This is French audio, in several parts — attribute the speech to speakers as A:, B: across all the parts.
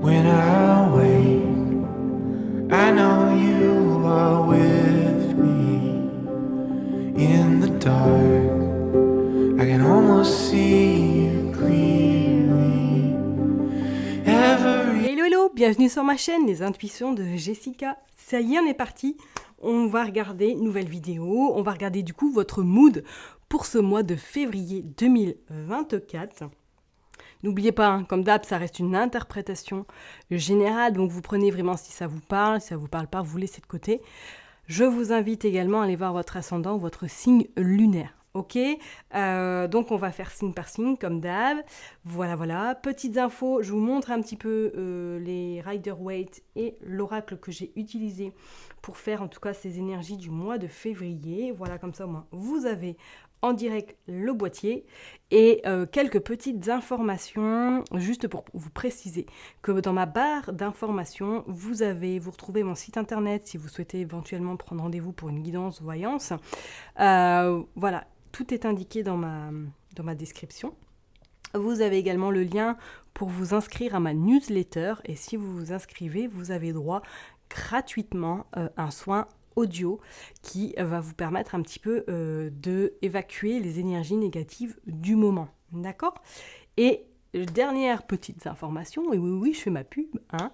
A: When I wake, I know you are with me. In the dark, I can almost see you clearly.
B: Hello hello, bienvenue sur ma chaîne Les Intuitions de Jessica. Ça y est, on est parti. On va regarder une nouvelle vidéo. On va regarder du coup votre mood pour ce mois de février 2024. N'oubliez pas, hein, comme d'hab, ça reste une interprétation générale. Donc vous prenez vraiment si ça vous parle. Si ça vous parle pas, vous laissez de côté. Je vous invite également à aller voir votre ascendant, votre signe lunaire. Ok, donc on va faire signe par signe comme d'hab. Voilà. Petites infos, je vous montre un petit peu les Rider-Waite et l'oracle que j'ai utilisé pour faire en tout cas ces énergies du mois de février. Voilà, comme ça au moins vous avez en direct le boîtier et quelques petites informations juste pour vous préciser que dans ma barre d'informations vous retrouvez mon site internet si vous souhaitez éventuellement prendre rendez-vous pour une guidance voyance. Voilà, tout est indiqué dans ma description. Vous avez également le lien pour vous inscrire à ma newsletter et si vous vous inscrivez, vous avez droit gratuitement à un soin audio qui va vous permettre un petit peu de évacuer les énergies négatives du moment. D'accord ? Et dernière petite information, et oui, je fais ma pub, hein.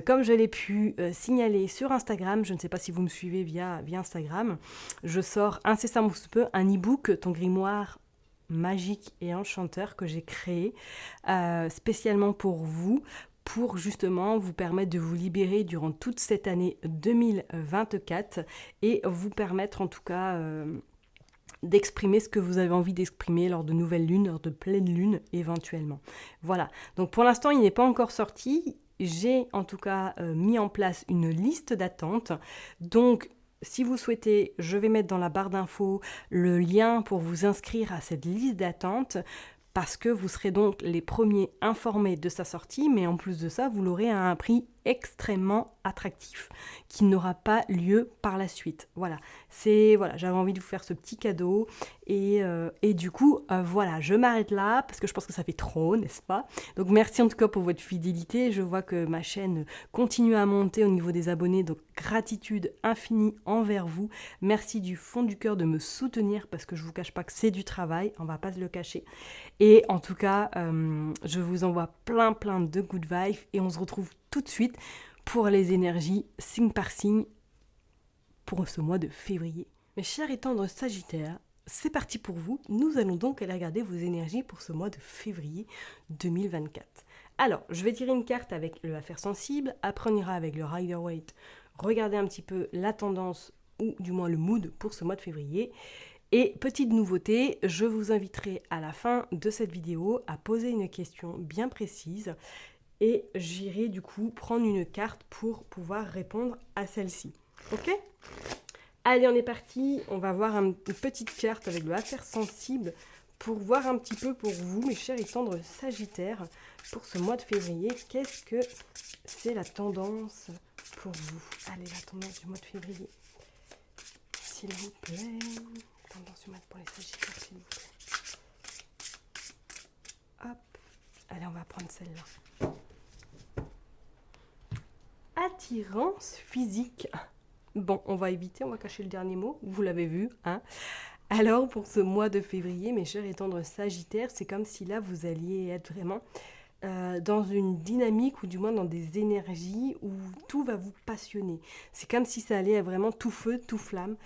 B: Comme je l'ai pu signaler sur Instagram, je ne sais pas si vous me suivez via Instagram, je sors incessamment sous peu un e-book, ton grimoire magique et enchanteur que j'ai créé spécialement pour vous, pour justement vous permettre de vous libérer durant toute cette année 2024 et vous permettre en tout cas d'exprimer ce que vous avez envie d'exprimer lors de nouvelles lunes, lors de pleine lune éventuellement. Voilà, donc pour l'instant il n'est pas encore sorti, j'ai en tout cas mis en place une liste d'attente, donc si vous souhaitez, je vais mettre dans la barre d'infos le lien pour vous inscrire à cette liste d'attente parce que vous serez donc les premiers informés de sa sortie, mais en plus de ça, vous l'aurez à un prix extrêmement attractif qui n'aura pas lieu par la suite. Voilà, j'avais envie de vous faire ce petit cadeau et du coup, voilà, je m'arrête là parce que je pense que ça fait trop, n'est-ce pas ? Donc merci en tout cas pour votre fidélité. Je vois que ma chaîne continue à monter au niveau des abonnés, donc gratitude infinie envers vous. Merci du fond du cœur de me soutenir parce que je vous cache pas que c'est du travail, on va pas se le cacher. Et en tout cas, je vous envoie plein de good vibes et on se retrouve tout de suite pour les énergies signe par signe pour ce mois de février. Mes chers et tendres Sagittaires, c'est parti pour vous. Nous allons donc aller regarder vos énergies pour ce mois de février 2024. Alors, je vais tirer une carte avec le affaire sensible, après on ira avec le Rider-Waite, regarder un petit peu la tendance ou du moins le mood pour ce mois de février. Et petite nouveauté, je vous inviterai à la fin de cette vidéo à poser une question bien précise et j'irai du coup prendre une carte pour pouvoir répondre à celle-ci. Ok ? Allez, on est parti. On va voir une petite carte avec le affaire sensible pour voir un petit peu pour vous, mes chers et tendres Sagittaires, pour ce mois de février. Qu'est-ce que c'est la tendance pour vous ? Allez, la tendance du mois de février. S'il vous plaît. Tendance du mois pour les Sagittaires, s'il vous plaît. Hop. Allez, on va prendre celle-là. Attirance physique. Bon, on va éviter, on va cacher le dernier mot. Vous l'avez vu, hein. Alors, pour ce mois de février, mes chers et tendres Sagittaires, c'est comme si là, vous alliez être vraiment dans une dynamique ou du moins dans des énergies où tout va vous passionner. C'est comme si ça allait être vraiment tout feu, tout flamme.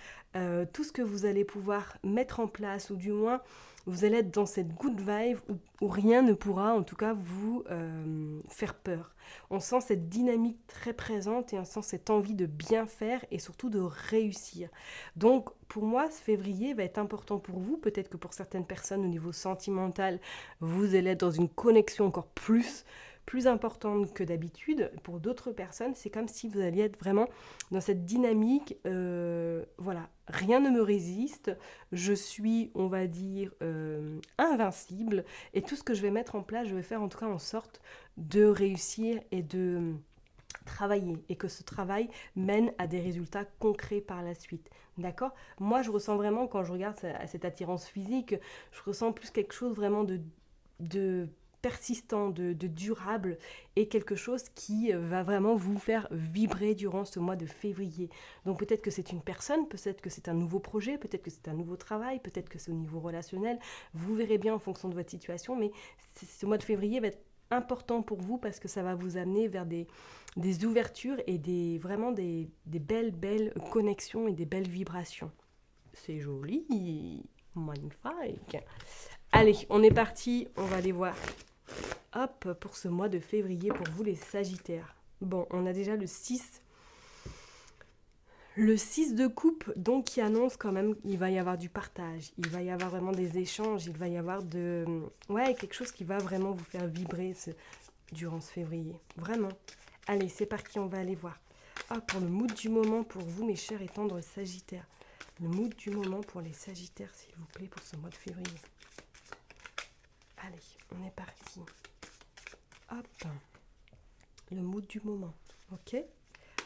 B: Tout ce que vous allez pouvoir mettre en place ou du moins vous allez être dans cette good vibe où rien ne pourra en tout cas vous faire peur. On sent cette dynamique très présente et on sent cette envie de bien faire et surtout de réussir. Donc pour moi, ce février va être important pour vous. Peut-être que pour certaines personnes au niveau sentimental, vous allez être dans une connexion encore plus importante que d'habitude. Pour d'autres personnes, c'est comme si vous alliez être vraiment dans cette dynamique, voilà, rien ne me résiste, je suis, on va dire, invincible, et tout ce que je vais mettre en place, je vais faire en tout cas en sorte de réussir et de travailler, et que ce travail mène à des résultats concrets par la suite. D'accord ? Moi, je ressens vraiment, quand je regarde cette attirance physique, je ressens plus quelque chose vraiment de persistant, de durable et quelque chose qui va vraiment vous faire vibrer durant ce mois de février. Donc peut-être que c'est une personne, peut-être que c'est un nouveau projet, peut-être que c'est un nouveau travail, peut-être que c'est au niveau relationnel. Vous verrez bien en fonction de votre situation, mais ce mois de février va être important pour vous parce que ça va vous amener vers des ouvertures et vraiment des belles connexions et des belles vibrations. C'est joli, magnifique. Allez, on est parti, on va aller voir. Hop, pour ce mois de février, pour vous les Sagittaires. Bon, on a déjà le 6. Le 6 de coupe, donc qui annonce quand même qu'il va y avoir du partage, il va y avoir vraiment des échanges, il va y avoir quelque chose qui va vraiment vous faire vibrer durant ce février. Vraiment. Allez, c'est parti, on va aller voir. Ah, pour le mood du moment pour vous, mes chers et tendres Sagittaires. Le mood du moment pour les Sagittaires, s'il vous plaît, pour ce mois de février. Allez, on est parti. Hop. Le mood du moment. Ok.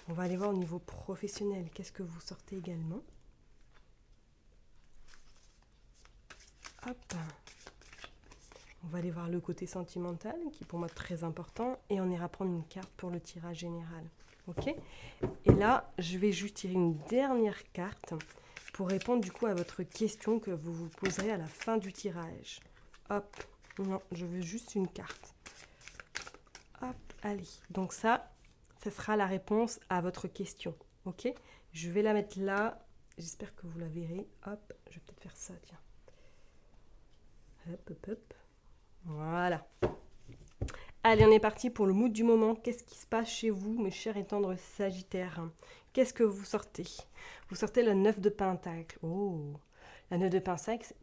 B: On va aller voir au niveau professionnel. Qu'est-ce que vous sortez également? Hop. On va aller voir le côté sentimental, qui est pour moi très important. Et on ira prendre une carte pour le tirage général. Ok. Et là, je vais juste tirer une dernière carte pour répondre du coup à votre question que vous vous poserez à la fin du tirage. Hop. Non, je veux juste une carte. Hop, allez. Donc ça sera la réponse à votre question. Ok? Je vais la mettre là. J'espère que vous la verrez. Hop, je vais peut-être faire ça, tiens. Hop, hop, hop. Voilà. Allez, on est parti pour le mood du moment. Qu'est-ce qui se passe chez vous, mes chers et tendres Sagittaires? Qu'est-ce que vous sortez? Vous sortez la 9 de Pentacle. Oh, la 9 de Pentacle,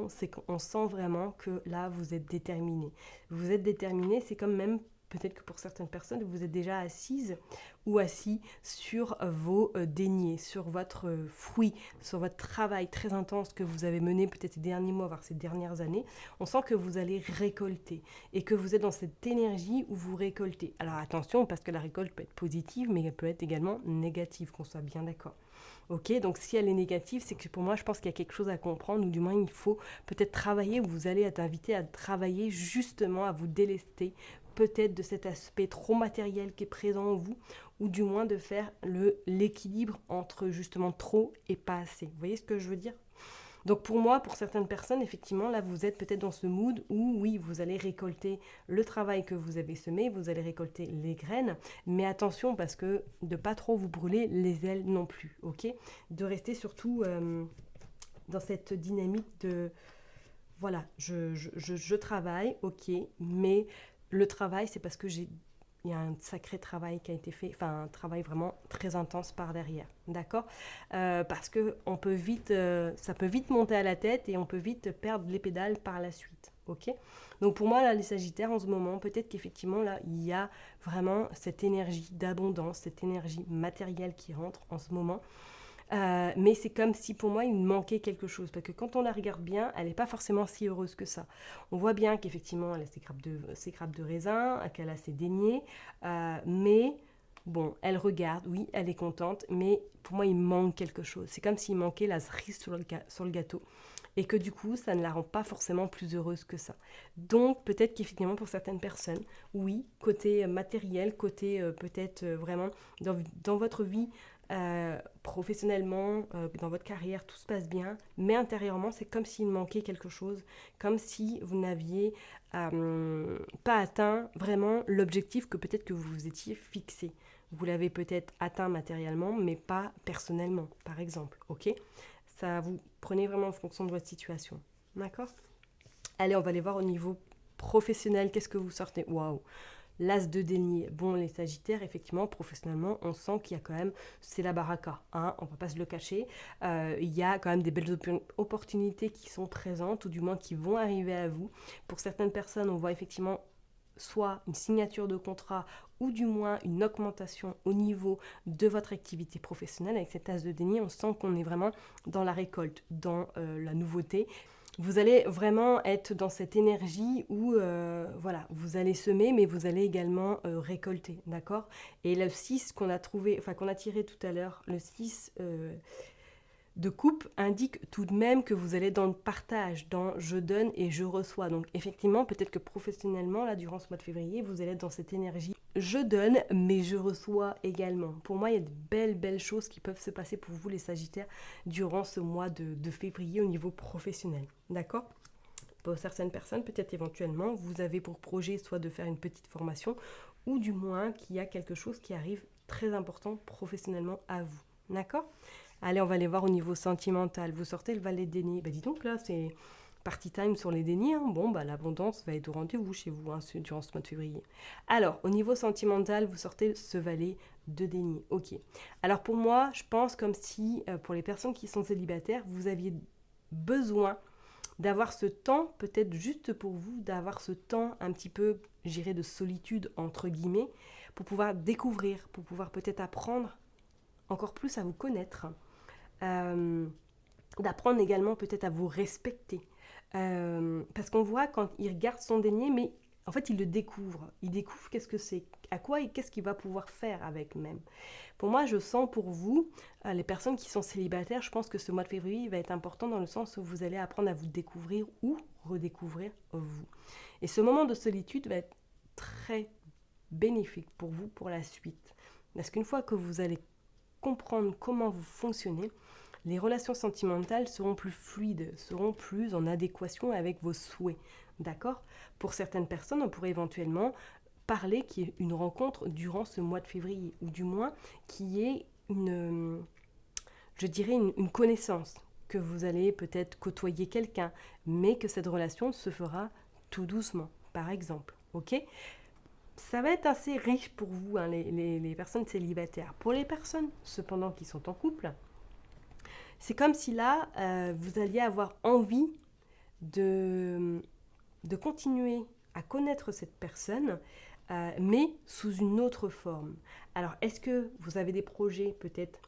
B: c'est qu'on sent vraiment que là, vous êtes déterminé. Vous êtes déterminé, c'est comme même, peut-être que pour certaines personnes, vous êtes déjà assise ou assis sur vos deniers, sur votre fruit, sur votre travail très intense que vous avez mené peut-être ces derniers mois, voire ces dernières années. On sent que vous allez récolter et que vous êtes dans cette énergie où vous récoltez. Alors attention, parce que la récolte peut être positive, mais elle peut être également négative, qu'on soit bien d'accord. Ok, donc si elle est négative, c'est que pour moi, je pense qu'il y a quelque chose à comprendre, ou du moins il faut peut-être travailler, ou vous allez être invité à travailler justement, à vous délester peut-être de cet aspect trop matériel qui est présent en vous, ou du moins de faire l'équilibre entre justement trop et pas assez. Vous voyez ce que je veux dire ? Donc pour moi, pour certaines personnes, effectivement, là, vous êtes peut-être dans ce mood où, oui, vous allez récolter le travail que vous avez semé, vous allez récolter les graines, mais attention, parce que de pas trop vous brûler les ailes non plus, ok ? De rester surtout dans cette dynamique de, voilà, je travaille, ok, mais le travail, c'est parce que il y a un sacré travail qui a été fait, enfin un travail vraiment très intense par derrière, d'accord, parce que ça peut vite monter à la tête et on peut vite perdre les pédales par la suite, ok. Donc pour moi là, les Sagittaires en ce moment, peut-être qu'effectivement là, il y a vraiment cette énergie d'abondance, cette énergie matérielle qui rentre en ce moment. Mais c'est comme si pour moi il manquait quelque chose, parce que quand on la regarde bien, elle n'est pas forcément si heureuse que ça. On voit bien qu'effectivement elle a ses grappes de raisin, qu'elle a ses deniers, mais bon, elle regarde, oui, elle est contente, mais pour moi il manque quelque chose. C'est comme s'il manquait la cerise sur le gâteau, et que du coup ça ne la rend pas forcément plus heureuse que ça. Donc peut-être qu'effectivement pour certaines personnes, oui, côté matériel, côté peut-être vraiment dans votre vie, professionnellement, dans votre carrière, tout se passe bien, mais intérieurement, c'est comme s'il manquait quelque chose, comme si vous n'aviez pas atteint vraiment l'objectif que peut-être que vous vous étiez fixé. Vous l'avez peut-être atteint matériellement, mais pas personnellement, par exemple, ok ? Ça, vous prenez vraiment en fonction de votre situation, d'accord ? Allez, on va aller voir au niveau professionnel, qu'est-ce que vous sortez ? Waouh ! L'as de denier. Bon, les Sagittaires, effectivement, professionnellement, on sent qu'il y a quand même, c'est la baraka, hein, on ne va pas se le cacher. Il y a quand même des belles opportunités qui sont présentes, ou du moins qui vont arriver à vous. Pour certaines personnes, on voit effectivement soit une signature de contrat, ou du moins une augmentation au niveau de votre activité professionnelle. Avec cet as de denier, on sent qu'on est vraiment dans la récolte, dans la nouveauté. Vous allez vraiment être dans cette énergie où voilà, vous allez semer, mais vous allez également récolter, d'accord ? Et le 6 qu'on a tiré tout à l'heure, le 6 de coupe indique tout de même que vous allez dans le partage, dans je donne et je reçois. Donc effectivement, peut-être que professionnellement, là, durant ce mois de février, vous allez être dans cette énergie. Je donne, mais je reçois également. Pour moi, il y a de belles choses qui peuvent se passer pour vous, les Sagittaires, durant ce mois de février au niveau professionnel. D'accord ? Pour certaines personnes, peut-être éventuellement, vous avez pour projet soit de faire une petite formation, ou du moins qu'il y a quelque chose qui arrive très important professionnellement à vous. D'accord ? Allez, on va aller voir au niveau sentimental. Vous sortez le valet de denier. Dis donc, là, c'est party time sur les deniers. Hein. Bon, l'abondance va être au rendez-vous chez vous durant ce mois de février. Alors, au niveau sentimental, vous sortez ce valet de denier. Ok. Alors, pour moi, je pense comme si, pour les personnes qui sont célibataires, vous aviez besoin d'avoir ce temps, peut-être juste pour vous, d'avoir ce temps un petit peu, j'irais, de solitude, entre guillemets, pour pouvoir découvrir, pour pouvoir peut-être apprendre encore plus à vous connaître. D'apprendre également peut-être à vous respecter. Parce qu'on voit quand il regarde son denier, mais en fait il le découvre. Il découvre qu'est-ce que c'est, à quoi et qu'est-ce qu'il va pouvoir faire avec même. Pour moi, je sens pour vous, les personnes qui sont célibataires, je pense que ce mois de février va être important dans le sens où vous allez apprendre à vous découvrir ou redécouvrir vous. Et ce moment de solitude va être très bénéfique pour vous pour la suite. Parce qu'une fois que vous allez comprendre comment vous fonctionnez, les relations sentimentales seront plus fluides, seront plus en adéquation avec vos souhaits. D'accord ? Pour certaines personnes, on pourrait éventuellement parler qu'il y ait une rencontre durant ce mois de février, ou du moins qu'il y ait une connaissance, que vous allez peut-être côtoyer quelqu'un, mais que cette relation se fera tout doucement, par exemple. Ok ? Ça va être assez riche pour vous, hein, les personnes célibataires. Pour les personnes, cependant, qui sont en couple, c'est comme si là, vous alliez avoir envie de continuer à connaître cette personne, mais sous une autre forme. Alors, est-ce que vous avez des projets peut-être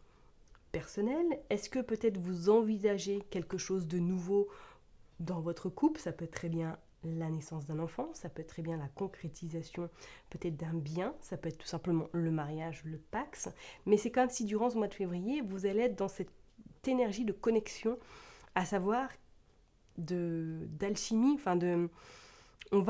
B: personnels ? Est-ce que peut-être vous envisagez quelque chose de nouveau dans votre couple ? Ça peut être très bien la naissance d'un enfant, ça peut être très bien la concrétisation peut-être d'un bien, ça peut être tout simplement le mariage, le Pacs, mais c'est comme si durant ce mois de février, vous allez être dans cette énergie de connexion, à savoir d'alchimie, on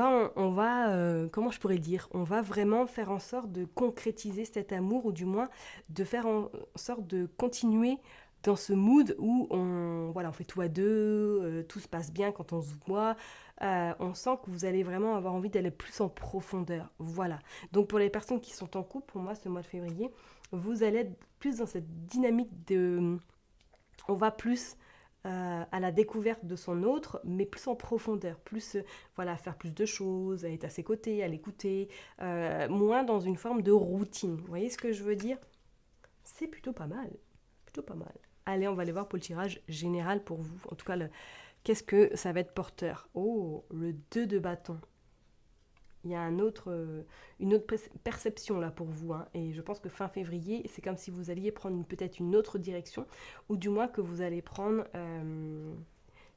B: va comment je pourrais dire, on va vraiment faire en sorte de concrétiser cet amour, ou du moins de faire en sorte de continuer dans ce mood où on fait tout à deux, tout se passe bien quand on se voit, on sent que vous allez vraiment avoir envie d'aller plus en profondeur. Voilà. Donc pour les personnes qui sont en couple, pour moi, ce mois de février, vous allez être plus dans cette dynamique on va plus à la découverte de son autre, mais plus en profondeur, plus faire plus de choses, à être à ses côtés, à l'écouter, moins dans une forme de routine. Vous voyez ce que je veux dire ? C'est plutôt pas mal. Plutôt pas mal. Allez, on va aller voir pour le tirage général pour vous. En tout cas, qu'est-ce que ça va être porteur ? Oh, le 2 de bâton. Il y a une autre perception là pour vous. Hein. Et je pense que fin février, c'est comme si vous alliez prendre peut-être une autre direction, ou du moins que vous allez prendre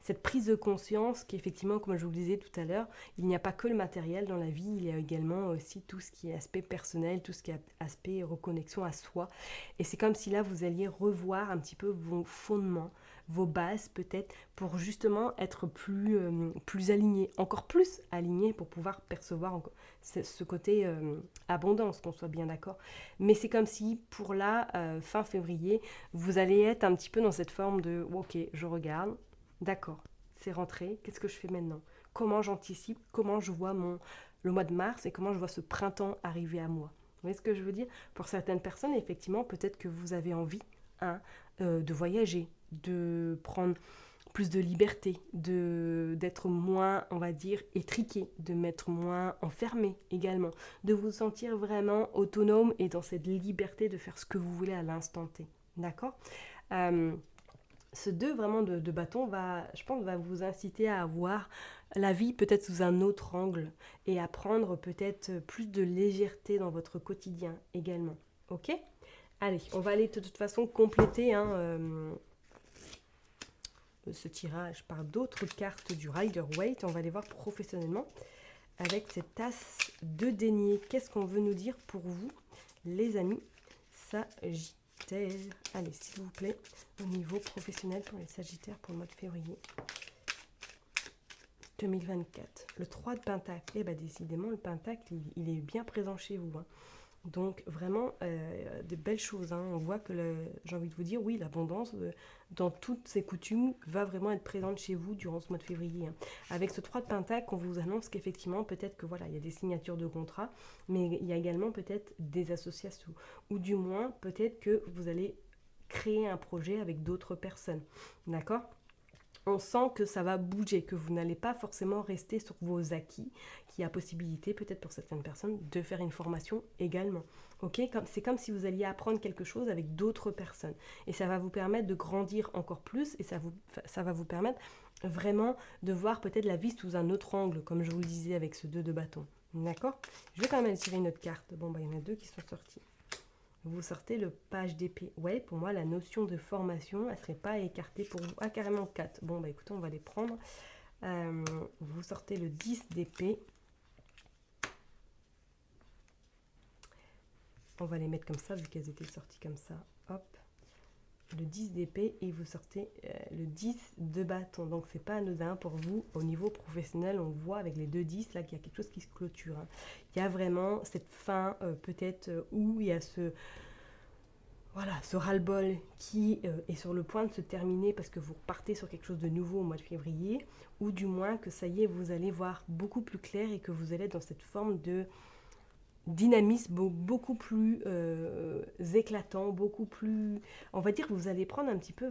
B: cette prise de conscience qu'effectivement, comme je vous le disais tout à l'heure, il n'y a pas que le matériel dans la vie, il y a également aussi tout ce qui est aspect personnel, tout ce qui est aspect reconnexion à soi. Et c'est comme si là, vous alliez revoir un petit peu vos fondements, vos bases peut-être, pour justement être plus aligné, encore plus aligné pour pouvoir percevoir ce côté abondance, qu'on soit bien d'accord. Mais c'est comme si pour là, fin février, vous allez être un petit peu dans cette forme de « ok, je regarde ». D'accord, c'est rentré, qu'est-ce que je fais maintenant ? Comment j'anticipe, comment je vois le mois de mars et comment je vois ce printemps arriver à moi ? Vous voyez ce que je veux dire ? Pour certaines personnes, effectivement, peut-être que vous avez envie de voyager, de prendre plus de liberté, d'être moins, on va dire, étriqué, de m'être moins enfermé également, de vous sentir vraiment autonome et dans cette liberté de faire ce que vous voulez à l'instant T. D'accord ? Ce 2 vraiment de bâton je pense, va vous inciter à voir la vie peut-être sous un autre angle et à prendre peut-être plus de légèreté dans votre quotidien également. Ok ? Allez, on va aller de toute façon compléter ce tirage par d'autres cartes du Rider-Waite. On va aller voir professionnellement avec cette as de denier. Qu'est-ce qu'on veut nous dire pour vous, les amis Sagittaires ? Sagittaire. Allez, s'il vous plaît, au niveau professionnel pour les Sagittaires pour le mois de février 2024. Le 3 de Pentacle. Eh bien, décidément, le Pentacle, il est bien présent chez vous. Hein. Donc, vraiment, de belles choses. Hein. On voit que, j'ai envie de vous dire, oui, l'abondance, dans toutes ses coutumes, va vraiment être présente chez vous durant ce mois de février. Hein. Avec ce 3 de Pentacle, on vous annonce qu'effectivement, peut-être que voilà, il y a des signatures de contrats, mais il y a également peut-être des associations. Ou du moins, peut-être que vous allez créer un projet avec d'autres personnes. D'accord ? On sent que ça va bouger, que vous n'allez pas forcément rester sur vos acquis, qu'il y a possibilité, peut-être pour certaines personnes, de faire une formation également. Okay, c'est comme si vous alliez apprendre quelque chose avec d'autres personnes. Et ça va vous permettre de grandir encore plus et ça va vous permettre vraiment de voir peut-être la vie sous un autre angle, comme je vous le disais avec ce 2 de bâton. D'accord ? Je vais quand même aller tirer une autre carte. Bon, il y en a 2 qui sont sorties. Vous sortez le page d'épée. Ouais, pour moi, la notion de formation, elle ne serait pas écartée pour vous. Ah, carrément 4. Bon, écoutez, on va les prendre. Vous sortez le 10 d'épée. On va les mettre comme ça, vu qu'elles étaient sorties comme ça. Hop. Le 10 d'épée et vous sortez le 10 de bâton. Donc, c'est pas anodin pour vous. Au niveau professionnel, on voit avec les 2 10 là qu'il y a quelque chose qui se clôture. Hein. Il y a vraiment cette fin, peut-être, où il y a ce ras-le-bol qui est sur le point de se terminer parce que vous repartez sur quelque chose de nouveau au mois de février, ou du moins que ça y est, vous allez voir beaucoup plus clair et que vous allez être dans cette forme de dynamisme beaucoup plus éclatant, beaucoup plus... On va dire que vous allez prendre un petit peu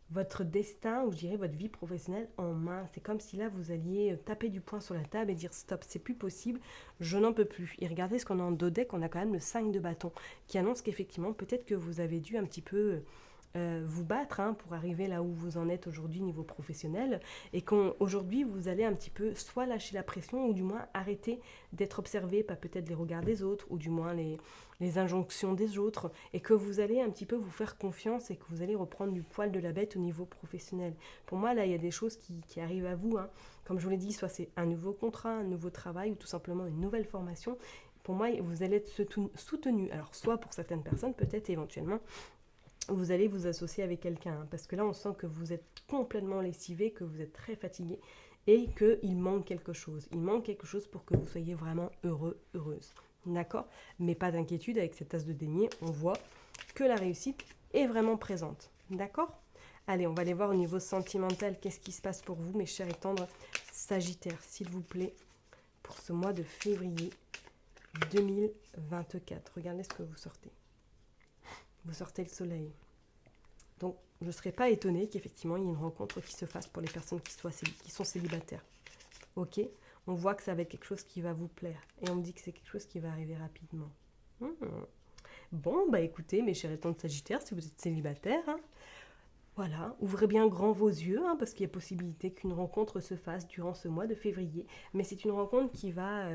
B: votre destin, ou je dirais votre vie professionnelle en main. C'est comme si là, vous alliez taper du poing sur la table et dire stop, c'est plus possible, je n'en peux plus. Et regardez ce qu'on a en dos deck, on a quand même le 5 de bâton, qui annonce qu'effectivement, peut-être que vous avez dû un petit peu vous battre pour arriver là où vous en êtes aujourd'hui niveau professionnel, et qu'aujourd'hui vous allez un petit peu soit lâcher la pression, ou du moins arrêter d'être observé par peut-être les regards des autres, ou du moins les injonctions des autres, et que vous allez un petit peu vous faire confiance et que vous allez reprendre du poil de la bête au niveau professionnel. Pour moi, là, il y a des choses qui arrivent à vous. Hein. Comme je vous l'ai dit, soit c'est un nouveau contrat, un nouveau travail, ou tout simplement une nouvelle formation. Pour moi, vous allez être soutenu. Alors, soit pour certaines personnes, peut-être éventuellement, vous allez vous associer avec quelqu'un, hein, parce que là on sent que vous êtes complètement lessivé, que vous êtes très fatigué et qu'il manque quelque chose. Il manque quelque chose pour que vous soyez vraiment heureux, heureuse. D'accord ? Mais pas d'inquiétude, avec cette tasse de denier, on voit que la réussite est vraiment présente. D'accord ? Allez, on va aller voir au niveau sentimental, qu'est-ce qui se passe pour vous, mes chers et tendres Sagittaires, s'il vous plaît, pour ce mois de février 2024. Regardez ce que vous sortez. Vous sortez le soleil. Donc, je ne serais pas étonnée qu'effectivement, il y ait une rencontre qui se fasse pour les personnes qui sont célibataires. Ok ? On voit que ça va être quelque chose qui va vous plaire. Et on me dit que c'est quelque chose qui va arriver rapidement. Bon, écoutez, mes chers et tendres Sagittaires, si vous êtes célibataire, voilà, ouvrez bien grand vos yeux, parce qu'il y a possibilité qu'une rencontre se fasse durant ce mois de février. Mais c'est une rencontre qui va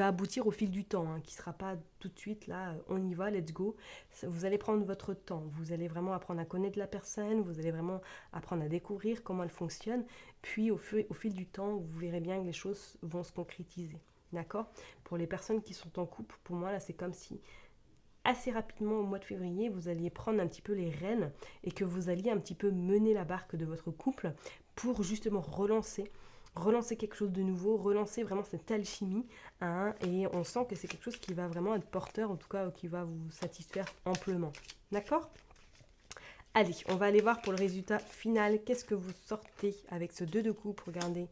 B: aboutir au fil du temps, qui ne sera pas tout de suite là, on y va, let's go. Vous allez prendre votre temps, vous allez vraiment apprendre à connaître la personne, vous allez vraiment apprendre à découvrir comment elle fonctionne. Puis au fil du temps, vous verrez bien que les choses vont se concrétiser. D'accord ? Pour les personnes qui sont en couple, pour moi là, c'est comme si assez rapidement au mois de février, vous alliez prendre un petit peu les rênes et que vous alliez un petit peu mener la barque de votre couple pour justement relancer quelque chose de nouveau, relancer vraiment cette alchimie. Et on sent que c'est quelque chose qui va vraiment être porteur, en tout cas qui va vous satisfaire amplement. D'accord ? Allez, on va aller voir pour le résultat final. Qu'est-ce que vous sortez avec ce 2 de coupe ? Regardez.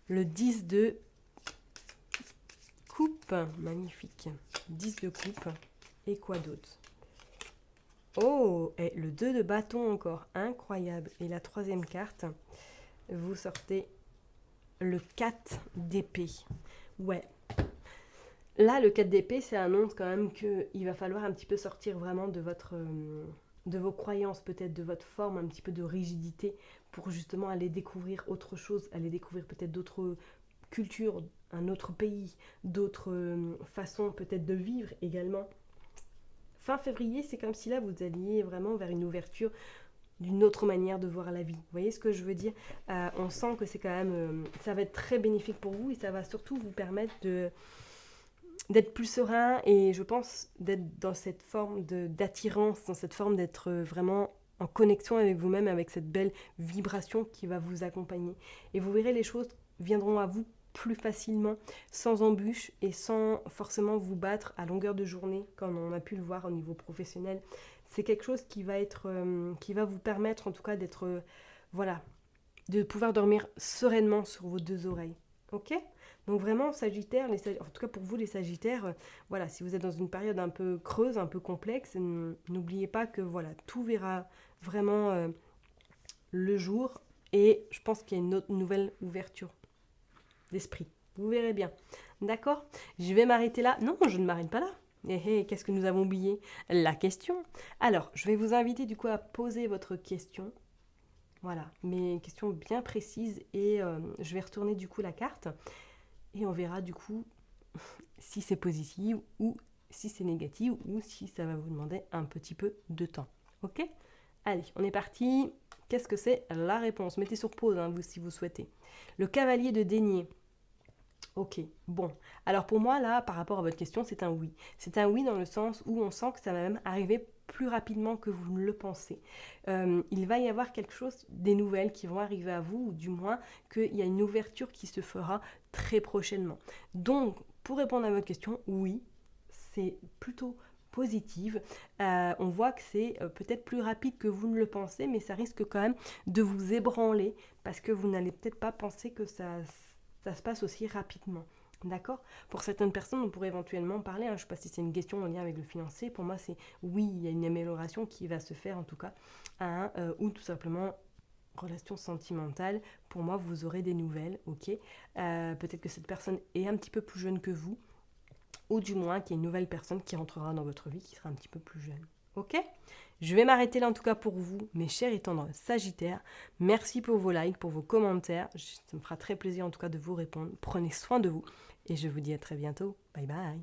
B: Le 10 de coupe. Magnifique. 10 de coupe. Et quoi d'autre ? Oh, et le 2 de bâton encore, incroyable. Et la 3e carte, vous sortez le 4 d'épée. Ouais. Là, le 4 d'épée, ça annonce quand même qu'il va falloir un petit peu sortir vraiment de vos croyances, peut-être de votre forme, un petit peu de rigidité, pour justement aller découvrir autre chose, aller découvrir peut-être d'autres cultures, un autre pays, d'autres façons peut-être de vivre également. Fin février, c'est comme si là, vous alliez vraiment vers une ouverture d'une autre manière de voir la vie. Vous voyez ce que je veux dire ? On sent que c'est quand même... ça va être très bénéfique pour vous et ça va surtout vous permettre d'être plus serein et je pense d'être dans cette forme d'attirance, dans cette forme d'être vraiment en connexion avec vous-même, avec cette belle vibration qui va vous accompagner. Et vous verrez, les choses viendront à vous plus facilement, sans embûches et sans forcément vous battre à longueur de journée, comme on a pu le voir au niveau professionnel. C'est quelque chose qui va vous permettre en tout cas d'être, voilà, de pouvoir dormir sereinement sur vos deux oreilles. Ok ? Donc vraiment, Sagittaire, en tout cas pour vous les Sagittaires, voilà, si vous êtes dans une période un peu creuse, un peu complexe, n'oubliez pas que voilà, tout verra vraiment le jour et je pense qu'il y a une autre nouvelle ouverture d'esprit. Vous verrez bien. D'accord ? Je vais m'arrêter là. Non, je ne m'arrête pas là. Qu'est-ce que nous avons oublié ? La question. Alors, je vais vous inviter du coup à poser votre question. Voilà, mes questions bien précises et je vais retourner du coup la carte et on verra du coup si c'est positif ou si c'est négatif ou si ça va vous demander un petit peu de temps. Ok ? Allez, on est parti. Qu'est-ce que c'est la réponse ? Mettez sur pause vous, si vous souhaitez. Le cavalier de denier. Ok, bon. Alors pour moi, là, par rapport à votre question, c'est un oui. C'est un oui dans le sens où on sent que ça va même arriver plus rapidement que vous ne le pensez. Il va y avoir quelque chose, des nouvelles qui vont arriver à vous, ou du moins qu'il y a une ouverture qui se fera très prochainement. Donc, pour répondre à votre question, oui, c'est plutôt positive. On voit que c'est peut-être plus rapide que vous ne le pensez, mais ça risque quand même de vous ébranler parce que vous n'allez peut-être pas penser que ça se passe aussi rapidement. D'accord ? Pour certaines personnes, on pourrait éventuellement parler, je ne sais pas si c'est une question en lien avec le financier, pour moi c'est oui, il y a une amélioration qui va se faire en tout cas, ou tout simplement relation sentimentale, pour moi vous aurez des nouvelles, ok ? Peut-être que cette personne est un petit peu plus jeune que vous, ou du moins qu'il y a une nouvelle personne qui rentrera dans votre vie qui sera un petit peu plus jeune. Ok ? Je vais m'arrêter là en tout cas pour vous, mes chers et tendres Sagittaires. Merci pour vos likes, pour vos commentaires. Ça me fera très plaisir en tout cas de vous répondre. Prenez soin de vous et je vous dis à très bientôt. Bye bye.